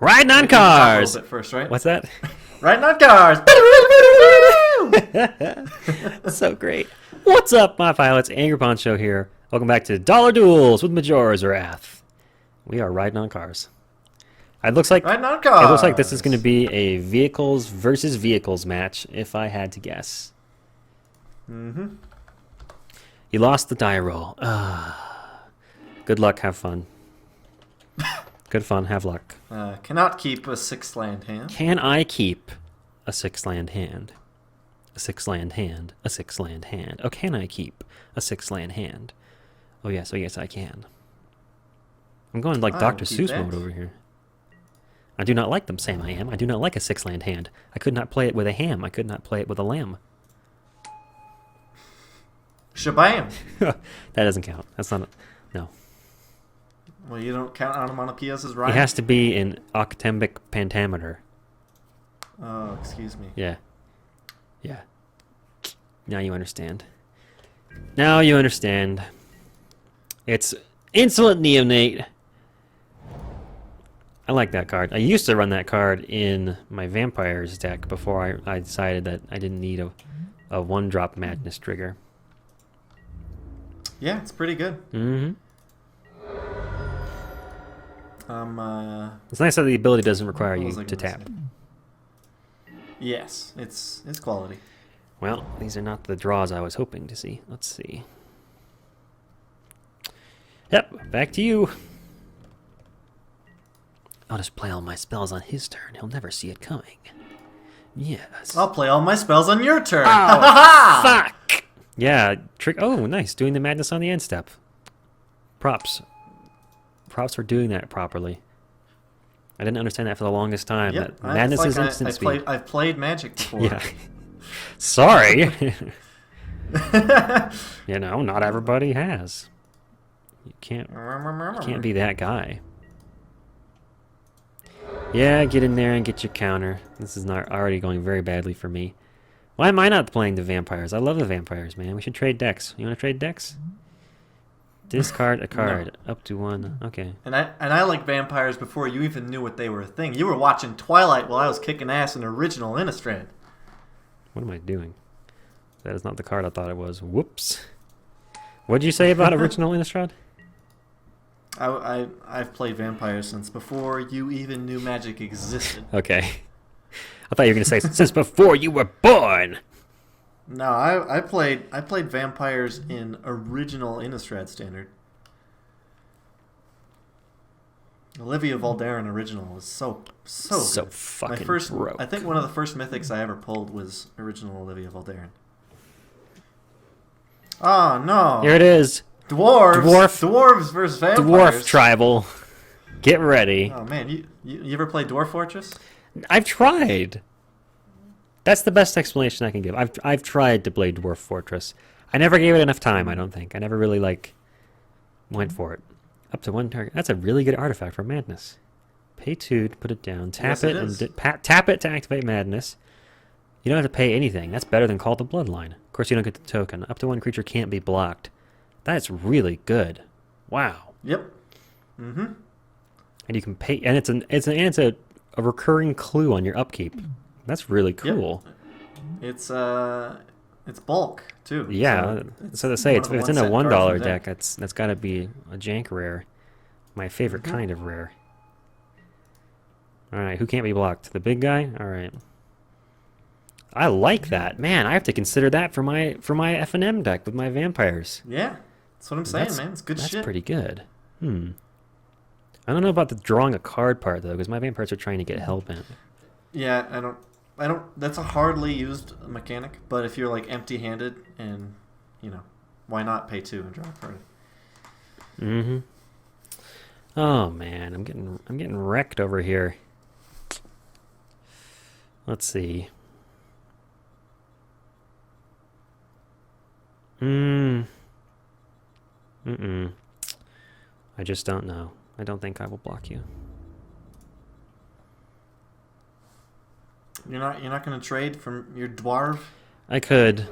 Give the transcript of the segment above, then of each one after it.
Riding on We can talk a cars! little bit first, right? What's that? Riding on cars! So great. What's up, my pilots? Angry Poncho here. Welcome back to Dollar Duels with Majora's Wrath. We are riding on cars. It looks like Riding on cars! It looks like this is going to be a vehicles versus vehicles match, if I had to guess. Mm-hmm. You lost the die roll. Good luck, have fun. Good fun, have luck. Cannot keep a 6-land hand. Can I keep a 6-land hand? A 6-land hand. A 6-land hand. Oh, can I keep a 6-land hand? Oh yes, I can. I'm going like Dr. Seuss mode over here. I do not like them, Sam I am. I do not like a 6-land hand. I could not play it with a ham. I could not play it with a lamb. Shabam! That doesn't count. That's not... No. Well, you don't count onomatopoeias as right? It has to be in octambic pentameter. Oh, excuse me. Yeah. Yeah. Now you understand. Now you understand. It's Insolent Neonate. I like that card. I used to run that card in my Vampires deck before I decided that I didn't need a one-drop Madness trigger. Yeah, it's pretty good. Mm-hmm. What It's nice that the ability doesn't require you was I to gonna tap. say? Yes, it's quality. Well, these are not the draws I was hoping to see. Let's see. Yep, back to you. I'll just play all my spells on his turn. He'll never see it coming. Yes. I'll play all my spells on your turn. Oh, fuck! Yeah, trick. Oh, nice. Doing the madness on the end step. Props. Props for doing that properly. I didn't understand that for the longest time. Yep, That madness like is instant speed. I've played Magic before. Yeah. Sorry. You know, not everybody has. You can't be that guy. Yeah, get in there and get your counter. This is not already going very badly for me. Why am I not playing the vampires? I love the vampires, man. We should trade decks. You want to trade decks? Discard a card. No. Up to one. Okay. And I like vampires before you even knew what they were a thing. You were watching Twilight while I was kicking ass in original Innistrad. What am I doing? That is not the card I thought it was. Whoops. What did you say about original Innistrad? I've played vampires since before you even knew Magic existed. Okay. I thought you were going to say since before you were born. No, I played vampires in original Innistrad Standard. Olivia Valdarin original was so good. Fucking broke. I think one of the first mythics I ever pulled was original Olivia Valdarin. Oh no! Here it is. Dwarves versus vampires. Dwarf tribal. Get ready. Oh man, you ever play Dwarf Fortress? I've tried. That's the best explanation I can give. I've tried to play Dwarf Fortress. I never gave it enough time, I don't think. I never really went for it. Up to one target. That's a really good artifact for Madness. Pay 2 to put it down. Tap it and tap it to activate Madness. You don't have to pay anything. That's better than Call to Bloodline. Of course, you don't get the token. Up to one creature can't be blocked. That's really good. Wow. Yep. Mm-hmm. And you can pay, and it's a recurring clue on your upkeep. That's really cool. Yep. It's bulk too. Yeah. So to say, if it's in a $1 deck, that's got to be a jank rare. My favorite kind of rare. All right, who can't be blocked? The big guy. All right. I like that, man. I have to consider that for my F&M deck with my vampires. Yeah, that's what I'm saying, man. It's good shit. That's pretty good. I don't know about the drawing a card part though, because my vampires are trying to get hellbent. Yeah, I don't. That's a hardly used mechanic. But if you're like empty-handed, and why not pay 2 and draw a card? Mm-hmm. Oh man, I'm getting wrecked over here. Let's see. I just don't know. I don't think I will block you. You're not going to trade from your dwarf? I could,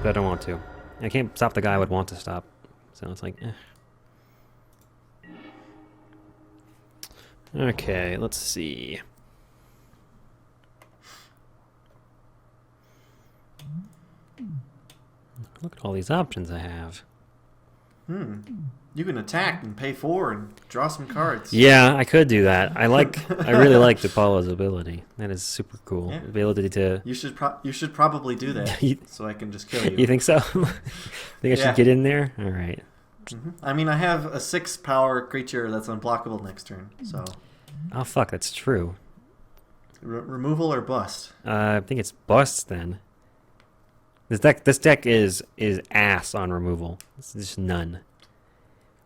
but I don't want to. I can't stop the guy I would want to stop. So it's like, Okay, let's see. Look at all these options I have. You can attack and pay 4 and draw some cards. Yeah, I could do that. I really like DePaulo's ability. That is super cool. Yeah. Ability to. You should probably do that so I can just kill you. You think so? Think I should get in there? All right. I mean, I have a 6-power creature that's unblockable next turn, so. Oh fuck, that's true. Removal or bust? I think it's bust then. This deck is ass on removal. It's just none.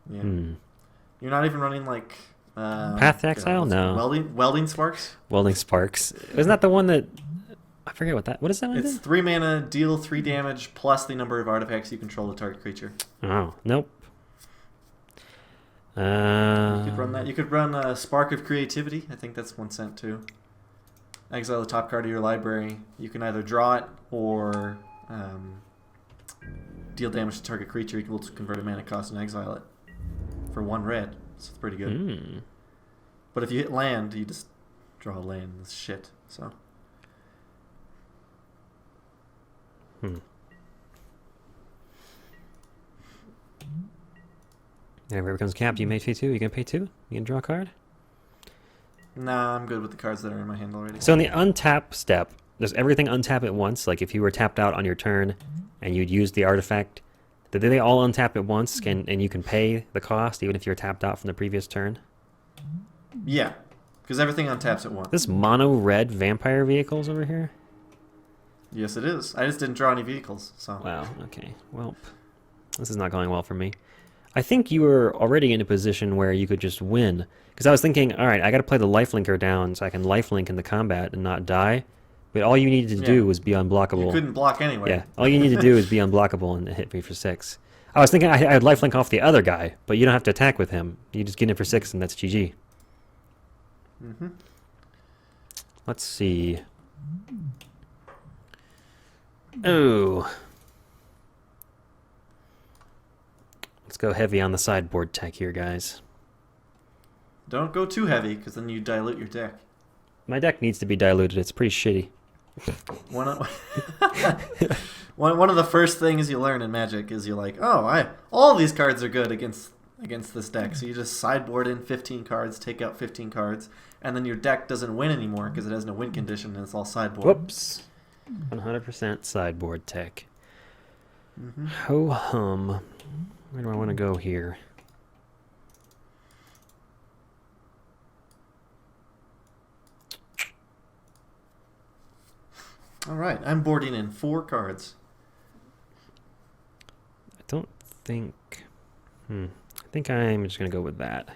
Yeah. You're not even running like Path to Exile? No. Welding Sparks? Welding Sparks. Isn't that the one that I forget what is that one? It's 3 mana, deal 3 damage plus the number of artifacts you control the target creature. Oh, nope. You could run that. You could run a Spark of Creativity. I think that's 1 cent too. Exile the top card of your library. You can either draw it or deal damage to target creature equal to convert a mana cost and exile it for 1 red. So it's pretty good. But if you hit land, you just draw a land. That's shit. So. Whenever it becomes capped, you may pay 2. You gonna pay 2? You gonna draw a card? Nah, I'm good with the cards that are in my hand already. So in the untap step, does everything untap at once? Like if you were tapped out on your turn and you'd use the artifact, did they all untap at once and you can pay the cost even if you're tapped out from the previous turn? Yeah, because everything untaps at once. This mono red vampire vehicles over here? Yes, it is. I just didn't draw any vehicles, so. Wow, okay. Well, this is not going well for me. I think you were already in a position where you could just win. Because I was thinking, all right, I got to play the lifelinker down so I can lifelink in the combat and not die. But all you needed to do was be unblockable. You couldn't block anyway. Yeah, all you need to do is be unblockable and hit me for 6. I was thinking I'd lifelink off the other guy, but you don't have to attack with him. You just get in for 6 and that's GG. Let's see. Oh. Let's go heavy on the sideboard tech here, guys. Don't go too heavy, because then you dilute your deck. My deck needs to be diluted. It's pretty shitty. One of the first things you learn in Magic is you're like, oh, all these cards are good against this deck. So you just sideboard in 15 cards, take out 15 cards, and then your deck doesn't win anymore because it has no win condition and it's all sideboard. Whoops. 100% sideboard tech. Ho hum. Where do I want to go here? All right, I'm boarding in 4 cards. I don't think... I think I'm just going to go with that.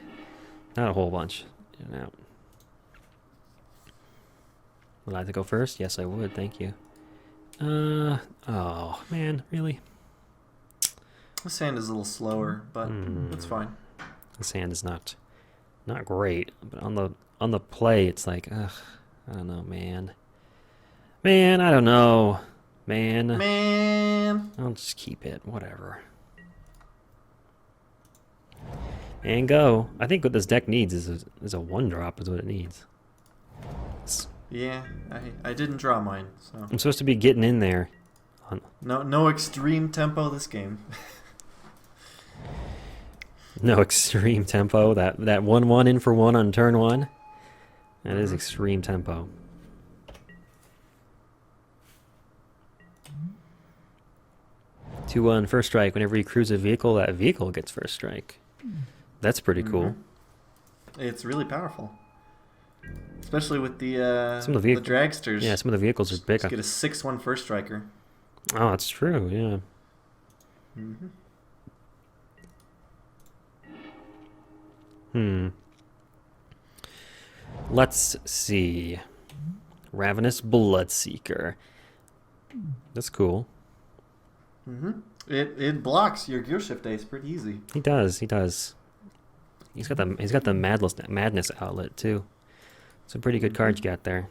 Not a whole bunch. In and out. Would I like to go first? Yes, I would. Thank you. Oh, man. Really? The sand is a little slower, but that's fine. The sand is not great, but on the play, it's like, ugh, I don't know, man. Man, I don't know, man. I'll just keep it, whatever. And go. I think what this deck needs is a 1-drop is what it needs. Yeah, I didn't draw mine, so. I'm supposed to be getting in there. No extreme tempo this game. No extreme tempo. That 1/1 in for 1 on turn 1. That is extreme tempo. To first strike, whenever you cruise a vehicle, that vehicle gets first strike. That's pretty cool. It's really powerful. Especially with the some of the dragsters. Yeah, some of the vehicles are big. Just get a 6/1 first striker. Oh, that's true, yeah. Let's see. Ravenous Bloodseeker. That's cool. It blocks your gear shift ace pretty easy. He does. He's got the madness outlet too. It's a pretty good card you got there.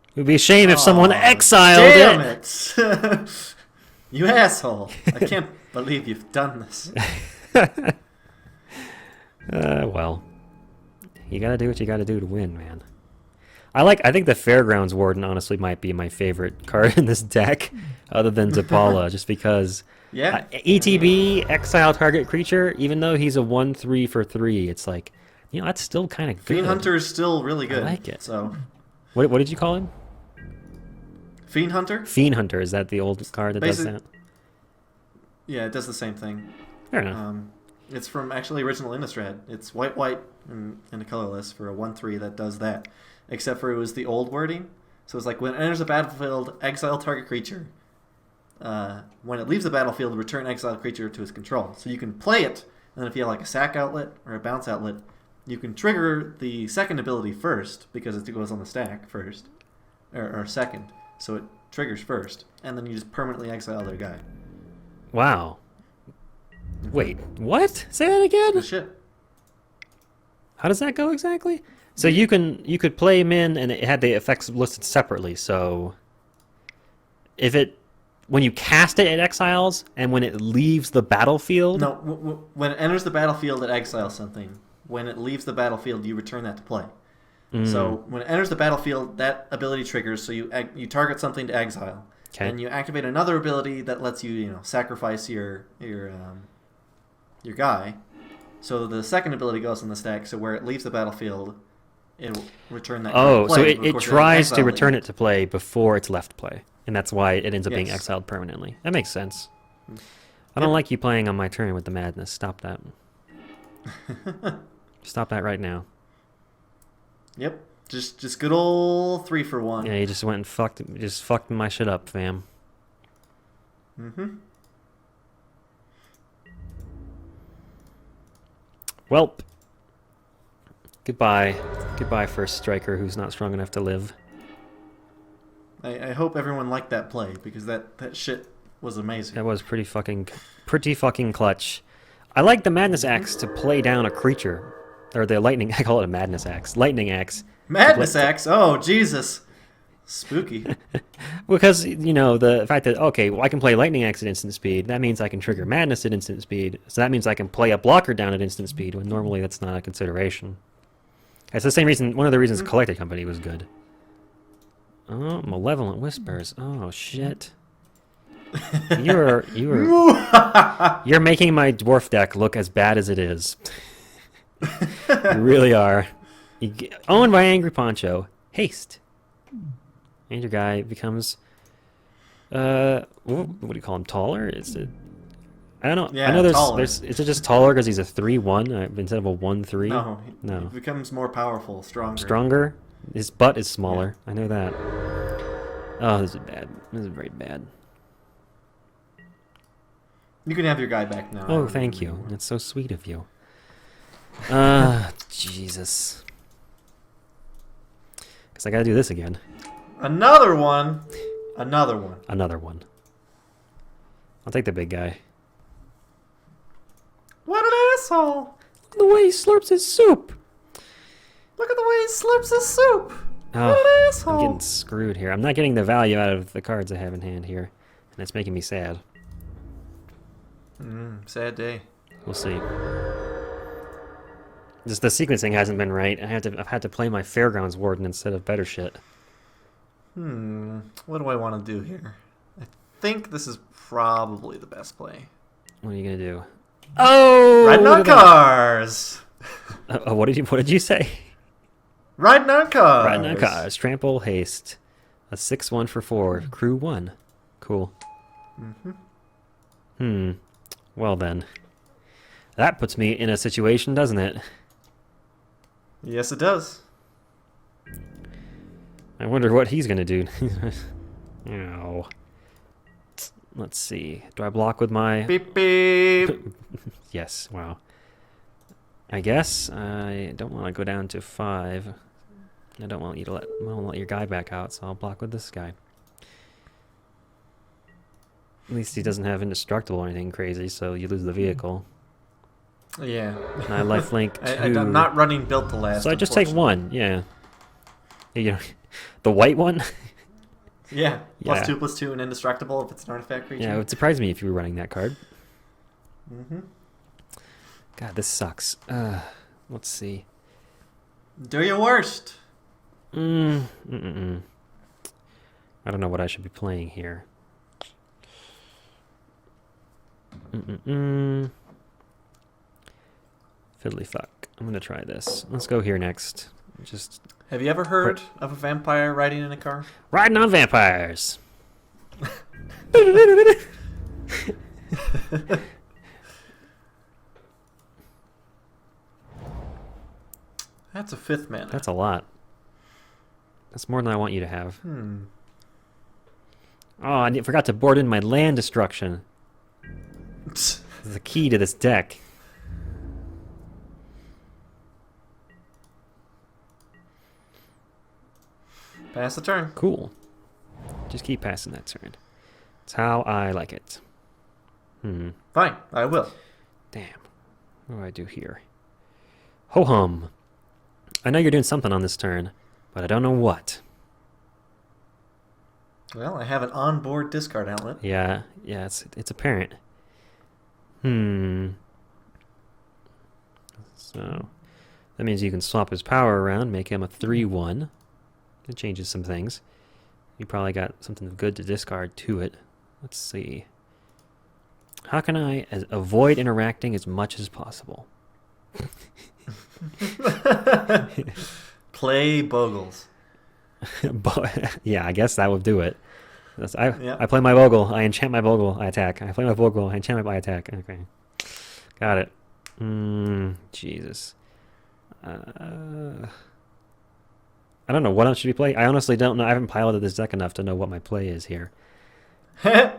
It would be a shame if someone exiled damn it. it! You asshole! I can't believe you've done this. Well, You gotta do what you gotta do to win, man. I think the Fairgrounds Warden honestly might be my favorite card in this deck, other than Zapala, just because Yeah. ETB, exile target creature, even though he's a 1/3 for 3, it's like, that's still kind of good. Fiend Hunter is still really good. I like it. So, What did you call him? Fiend Hunter? Fiend Hunter, is that the old card that does that? Yeah, it does the same thing. Fair enough. It's from actually original Innistrad. It's white, and a colorless for a 1/3 that does that. Except for it was the old wording. So it's like when it enters the battlefield, exile target creature. When it leaves the battlefield, return exiled creature to its control. So you can play it, and then if you have like a sack outlet or a bounce outlet, you can trigger the second ability first because it goes on the stack first, or second. So it triggers first, and then you just permanently exile their guy. Wow. Wait, what? Say that again? Good shit. How does that go exactly? So you could play him in, and it had the effects listed separately. So when you cast it, it exiles, and when it leaves the battlefield. No, when it enters the battlefield, it exiles something. When it leaves the battlefield, you return that to play. So when it enters the battlefield, that ability triggers. So you target something to exile, and you activate another ability that lets you sacrifice your guy. So the second ability goes on the stack. So where it leaves the battlefield, it'll return that. Oh, play. so Of it course, tries to exile return it to play before it's left play, and that's why it ends up being Yes. exiled permanently. That makes sense. I don't like you playing on my turn with the madness. Stop that. Stop that right now. Yep, just good old 3-for-1. Yeah, you just went and fucked my shit up, fam. Welp. Goodbye. Goodbye, first striker who's not strong enough to live. I hope everyone liked that play because that shit was amazing. That was pretty fucking clutch. I like the Madness Axe to play down a creature. Or the lightning, I call it a Madness Axe. Lightning Axe. Madness Axe? Oh, Jesus. Spooky. Because, the fact that, okay, well, I can play Lightning Axe at instant speed, that means I can trigger Madness at instant speed, so that means I can play a blocker down at instant speed, when normally that's not a consideration. It's the same reason, one of the reasons Collected Company was good. Oh, Malevolent Whispers. Oh, shit. You're making my dwarf deck look as bad as it is. You really are. Owned by Angry Poncho. Haste. And your guy becomes, what do you call him? Taller? I don't know. Yeah, I know taller. is it just taller because he's a 3/1 instead of a 1/3? No. He becomes more powerful, stronger. Stronger? His butt is smaller. Yeah. I know that. Oh, this is bad. This is very bad. You can have your guy back now. Oh, thank you. That's so sweet of you. Jesus. Guess I gotta do this again. Another one. Another one. Another one. I'll take the big guy. What an asshole! Look at the way he slurps his soup. Look at the way he slurps his soup. Oh, what an asshole! I'm getting screwed here. I'm not getting the value out of the cards I have in hand here, and it's making me sad. Sad day. We'll see. Just the sequencing hasn't been right. I've had to play my Fairgrounds Warden instead of better shit. What do I want to do here? I think this is probably the best play. What are you gonna do? Oh, Riding on cars. What did you say? Riding on cars. Riding on cars. Trample haste. A 6/1 for 4. Crew 1. Cool. Well then. That puts me in a situation, doesn't it? Yes, it does. I wonder what he's gonna do. Oh. Let's see. Do I block with my... Beep beep. Yes, wow. I guess I don't want to go down to 5. I don't want you to let your guy back out, so I'll block with this guy. At least he doesn't have indestructible or anything crazy, so you lose the vehicle. Yeah. And I lifelink 2. I'm not running built to last. So I just take 1, yeah. The white one? Yeah. Yeah. +2/+2 and indestructible if it's an artifact creature. Yeah, it would surprise me if you were running that card. God, this sucks. Let's see. Do your worst. I don't know what I should be playing here. Fiddly fuck. I'm gonna try this. Let's go here next. Just Have you ever heard of a vampire riding in a car? riding on vampires. That's a 5th mana. That's a lot. That's more than I want you to have. Oh, I forgot to board in my land destruction. This is the key to this deck. Pass the turn. Cool. Just keep passing that turn. That's how I like it. Fine, I will. Damn. What do I do here? Ho-hum. I know you're doing something on this turn, but I don't know what. Well, I have an onboard discard outlet. Yeah, it's apparent. So, that means you can swap his power around, make him a 3/1. It changes some things. You probably got something good to discard to it. Let's see. How can I avoid interacting as much as possible? Play Bogles. Yeah, I guess that would do it. I play my Bogle, I enchant my Bogle, I attack. I play my Bogle, I enchant my attack. Okay. Got it. Jesus. I don't know what I should be playing. I honestly don't know. I haven't piloted this deck enough to know what my play is here.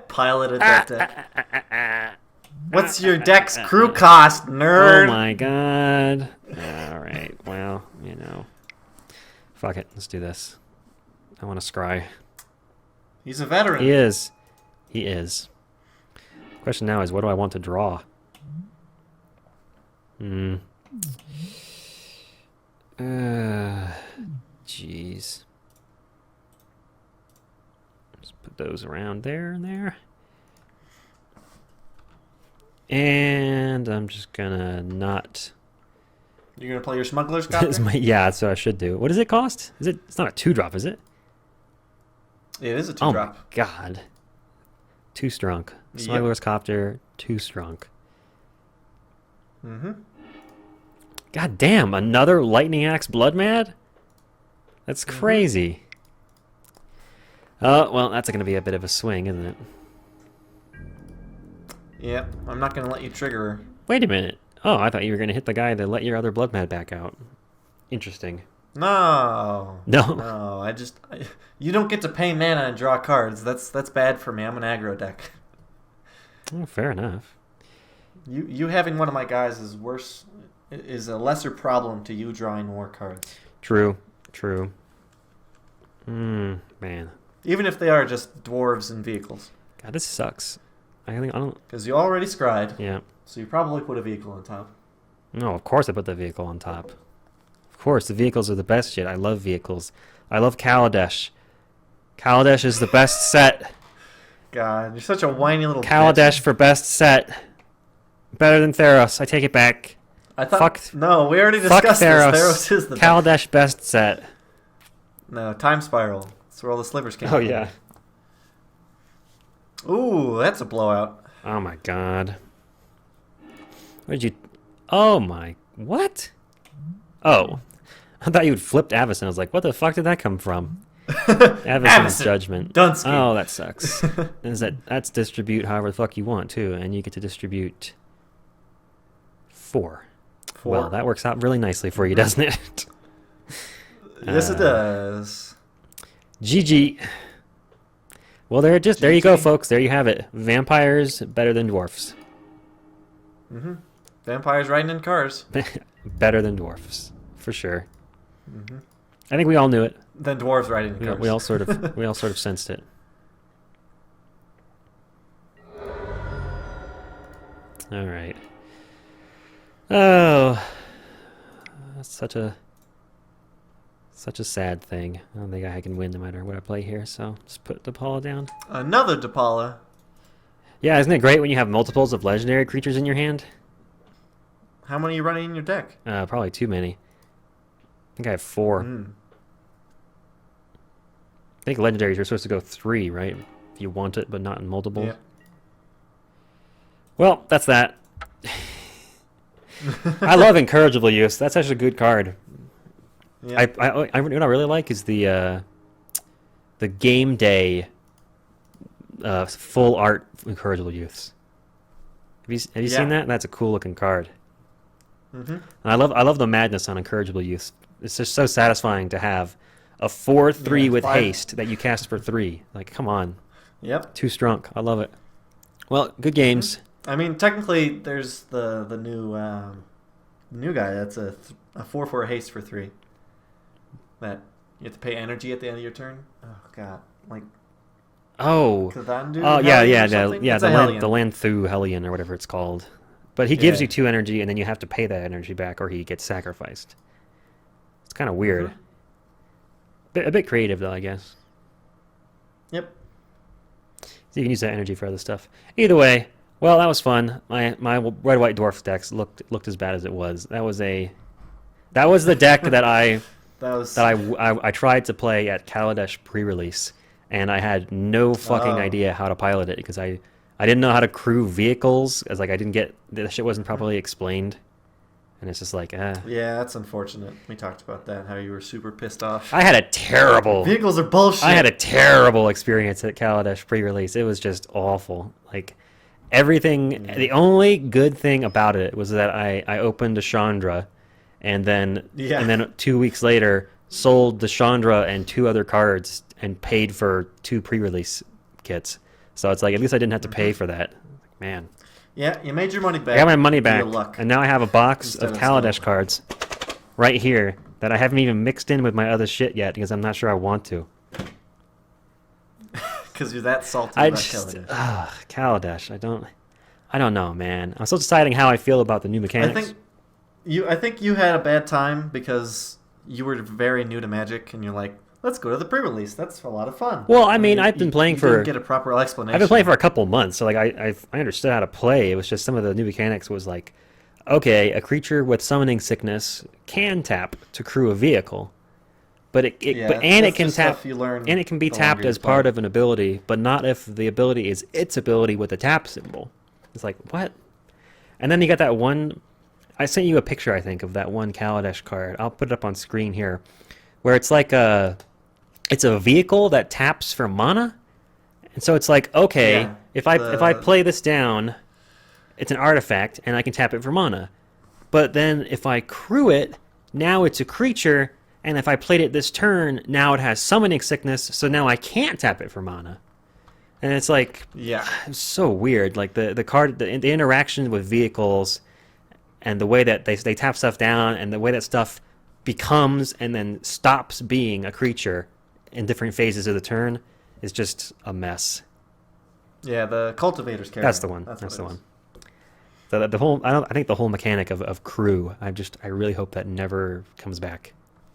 Piloted that deck. What's your deck's crew cost, nerd? Oh my god. Alright, well, you know. Fuck it, let's do this. I want to scry. He's a veteran. He is. He is. Question now is, what do I want to draw? Jeez. Just put those around there and there. And I'm just gonna not. You're gonna play your smuggler's copter? Yeah, that's what I should do. What does it cost? Is it? It's not a 2-drop, is it? It is a Oh 2-drop. my god. 2 strong. Smuggler's Copter, 2 strong. God damn, another Lightning Axe Blood Mad? That's crazy. Oh, well, that's going to be a bit of a swing, isn't it? Yep, I'm not gonna let you trigger her. Wait a minute. Oh, I thought you were going to hit the guy that let your other Blood Mad back out. Interesting. No. No. No, you don't get to pay mana and draw cards. That's bad for me. I'm an aggro deck. Oh, fair enough. You having one of my guys is worse. Is a lesser problem to you drawing more cards. True. True. Man. Even if they are just dwarves and vehicles. God, this sucks. I don't. Because you already scried. Yeah. So you probably put a vehicle on top. No, of course I put the vehicle on top. Of course, the vehicles are the best shit. I love vehicles. I love Kaladesh. Kaladesh is the best set. God, you're such a whiny little Kaladesh bitch. for best set. Better than Theros. I take it back. I thought. No, we already Fuck discussed Theros. this. Theros is the best. Kaladesh best set. No, Time Spiral. That's where all the slivers came Oh, from. yeah. Ooh, that's a blowout. Oh, my God. What did you... Oh, my... What? Oh. I thought you had flipped Avacyn. I was like, what the fuck did that come from? Avacyn's Judgment. Dunsky. Oh, that sucks. That's distribute however the fuck you want, too. And you get to distribute 4. Well, that works out really nicely for you, doesn't it? Yes, it does. GG. Well, there you go, folks. There you have it. Vampires better than dwarfs. Vampires riding in cars. Better than dwarfs, for sure. I think we all knew it. Then dwarves riding in cars. We all sort of sensed it. All right. Oh, that's such a sad thing. I don't think I can win no matter what I play here. So just put Depala down. Another Depala. Yeah, isn't it great when you have multiples of legendary creatures in your hand? How many are you running in your deck? Probably too many. think I have 4. I think legendaries are supposed to go 3, right? If you want it, but not in multiples. Yeah. Well, that's that. I love Incorrigible Use. That's actually a good card. Yeah. What I really like is the game day full art Incorrigible Youths. Have you seen that? That's a cool looking card. And I love the madness on Incorrigible Youths. It's just so satisfying to have a 4/3 with 5. haste that you cast for 3. Like, come on. Yep. Too strong. I love it. Well, good games. I mean, technically, there's the new guy. That's a 4/4 haste for 3. That you have to pay energy at the end of your turn. Oh god, like. Oh. Kavandu Oh yeah, Hellion yeah, or something? yeah. It's a Hellion. The Lanthu Hellion or whatever it's called. But he gives Yeah. you 2 energy, and then you have to pay that energy back, or he gets sacrificed. It's kind of weird. A bit creative, though, I guess. Yep. So you can use that energy for other stuff. Either way, well, that was fun. My red white dwarf decks looked as bad as it was. That was the deck that I tried to play at Kaladesh pre-release, and I had no fucking idea how to pilot it because I didn't know how to crew vehicles, as like I didn't get the shit wasn't properly explained, and it's just like Yeah, that's unfortunate. We talked about that. How you were super pissed off. I had a terrible Vehicles are bullshit. I had a terrible experience at Kaladesh pre-release. It was just awful. Like everything. The only good thing about it was that I opened a Chandra, and then 2 weeks later sold the Chandra and 2 other cards and paid for 2 pre-release kits. So it's like at least I didn't have to pay for that. Man. Yeah, you made your money back. I got my money back, Via luck. and now I have a box Instead of of Kaladesh skill. cards right here that I haven't even mixed in with my other shit yet because I'm not sure I want to. Because you're that salty I about just Kaladesh. Kaladesh. I don't know, man. I'm still deciding how I feel about the new mechanics. I think you had a bad time because you were very new to Magic, and you're like, let's go to the pre-release. That's a lot of fun. Well, I mean, I've been playing you for. didn't get a proper explanation. I've been playing for a couple months, so like I understood how to play. It was just some of the new mechanics was like, okay, a creature with summoning sickness can tap to crew a vehicle, but it can tap You learn and it can be the tapped longer as you part play. of an ability, but not if the ability is its ability with a tap symbol. It's like what? And then you got that one. I sent you a picture, I think, of that one Kaladesh card. I'll put it up on screen here, where it's like it's a vehicle that taps for mana, and so it's like okay, Yeah, if I play this down, it's an artifact, and I can tap it for mana. But then if I crew it, now it's a creature, and if I played it this turn, now it has summoning sickness, so now I can't tap it for mana. And it's like, it's so weird. Like the card, the interaction with vehicles, and the way that they tap stuff down, and the way that stuff becomes and then stops being a creature in different phases of the turn is just a mess. Yeah, the cultivator's character. That's the one. That's the one. So the whole, I think the whole mechanic of crew, I really hope that never comes back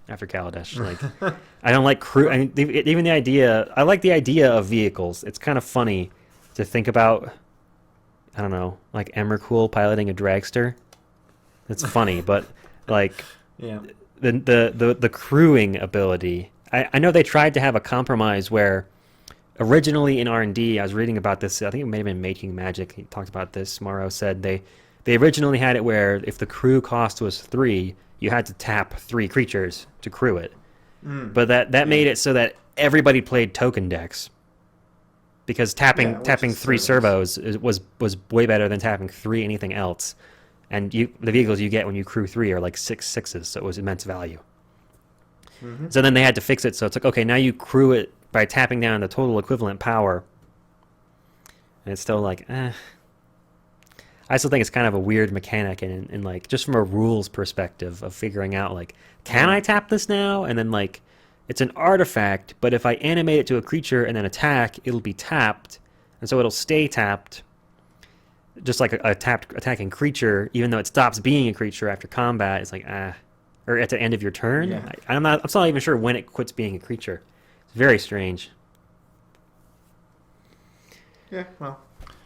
after Kaladesh. Like, I don't like crew. I mean, even the idea, I like the idea of vehicles. It's kind of funny to think about. I don't know, like Emrakul piloting a dragster. It's funny, but like the crewing ability. I know they tried to have a compromise where originally in R&D, I was reading about this, I think it may have been Making Magic, he talked about this, Morrow said they originally had it where if the crew cost was 3, you had to tap 3 creatures to crew it. But that made it so that everybody played token decks. Because tapping 3 servos was way better than tapping 3 anything else. And the vehicles you get when you crew 3 are like 6/6s, so it was immense value. So then they had to fix it, so it's like, okay, now you crew it by tapping down the total equivalent power. And it's still like, I still think it's kind of a weird mechanic, and like, just from a rules perspective of figuring out, like, can I tap this now? And then, like, it's an artifact, but if I animate it to a creature and then attack, it'll be tapped, and so it'll stay tapped, just like a tapped attacking creature, even though it stops being a creature after combat. It's like, or at the end of your turn. Yeah. I'm still not even sure when it quits being a creature. It's very strange. Yeah, well,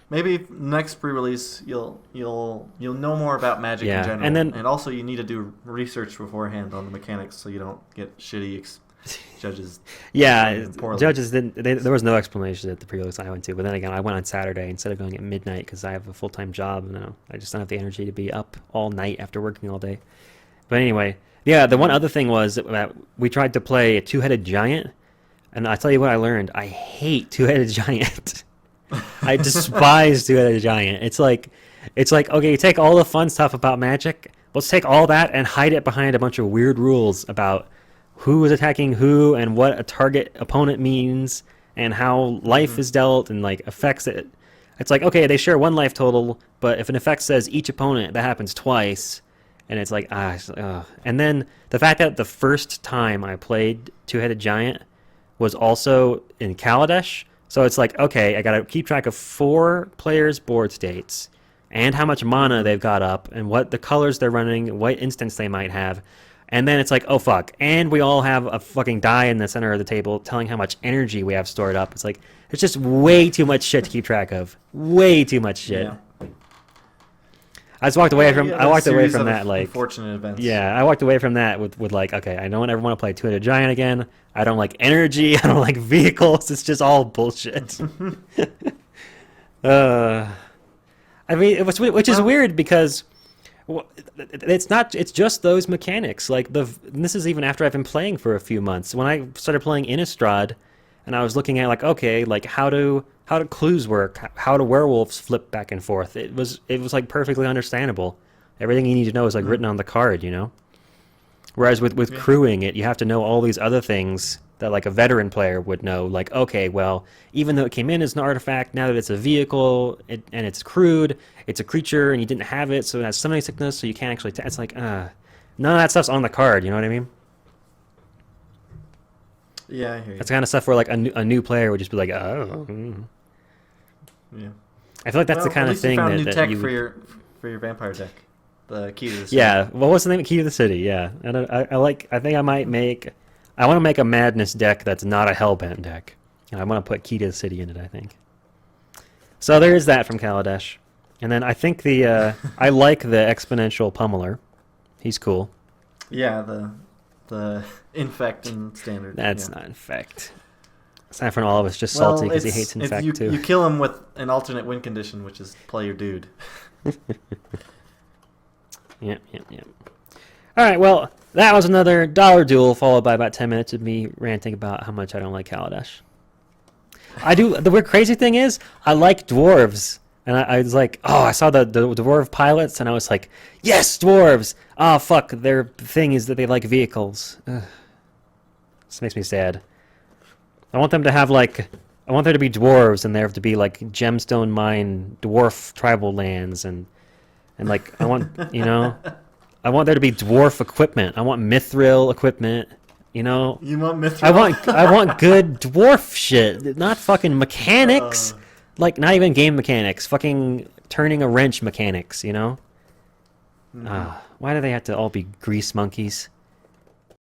maybe next pre-release you'll know more about Magic Yeah, in general, and then- also you need to do research beforehand on the mechanics so you don't get shitty judges. Yeah, playing poorly. judges didn't. There was no explanation at the pre-release I went to. But then again, I went on Saturday instead of going at midnight because I have a full-time job and I just don't have the energy to be up all night after working all day. But anyway, yeah. The one other thing was that we tried to play a two-headed giant, and I tell you what I learned: I hate two-headed giant. I despise two-headed giant. It's like okay, you take all the fun stuff about Magic. Let's take all that and hide it behind a bunch of weird rules about who is attacking who and what a target opponent means and how life is dealt and like affects it. It's like, okay, they share one life total, but if an effect says each opponent, that happens twice, and it's like and then the fact that the first time I played two-headed giant was also in Kaladesh, so it's like, okay, I gotta keep track of 4 players' board states and how much mana they've got up and what the colors they're running, what instance they might have. And then it's like, oh fuck, and we all have a fucking die in the center of the table telling how much energy we have stored up. It's like, it's just way too much shit to keep track of. Way too much shit. Yeah. I just walked away from that, like, unfortunate events. yeah, I walked away from that with like, okay, I don't ever want to play Two-Headed Giant again. I don't like energy. I don't like vehicles. It's just all bullshit. I mean, which is weird because it's just those mechanics. Like and this is even after I've been playing for a few months. When I started playing Innistrad, and I was looking at like, okay, like how do clues work? How do werewolves flip back and forth? It was like perfectly understandable. Everything you need to know is like written on the card, you know. Whereas with crewing it, you have to know all these other things that like a veteran player would know. Like, okay, well, even though it came in as an artifact, now that it's a vehicle and it's crewed, it's a creature and you didn't have it, so it has summoning sickness, so you can't actually. It's like, none of that stuff's on the card. You know what I mean? Yeah, I hear you. That's the kind of stuff where like a new player would just be like, oh. Yeah. I feel like that's the kind at of least thing you found that new tech you for your vampire deck. The key to the city. Yeah. What was the name? Key to the City. Yeah. And I think I might make. I want to make a madness deck that's not a hellbent deck, and I want to put Key to the City in it. I think. So there is that from Kaladesh, and then I think I like the exponential pummeler. He's cool. Yeah, the infect in standard. That's not infect. Saffron Olive is just salty because he hates infect too. You kill him with an alternate win condition, which is play your dude. Yep. All right, well, that was another dollar duel, followed by about 10 minutes of me ranting about how much I don't like Kaladesh. The weird crazy thing is, I like dwarves. And I was like, oh, I saw the dwarf pilots, and I was like, yes, dwarves! Oh, fuck, their thing is that they like vehicles. Ugh. This makes me sad. I want them to have, like, I want there to be dwarves, and there to be, like, gemstone mine dwarf tribal lands, and like, I want, you know, I want there to be dwarf equipment. I want mithril equipment, you know? You want mithril? I want good dwarf shit, not fucking mechanics. Like, not even game mechanics. Fucking turning a wrench mechanics, you know? Why do they have to all be grease monkeys?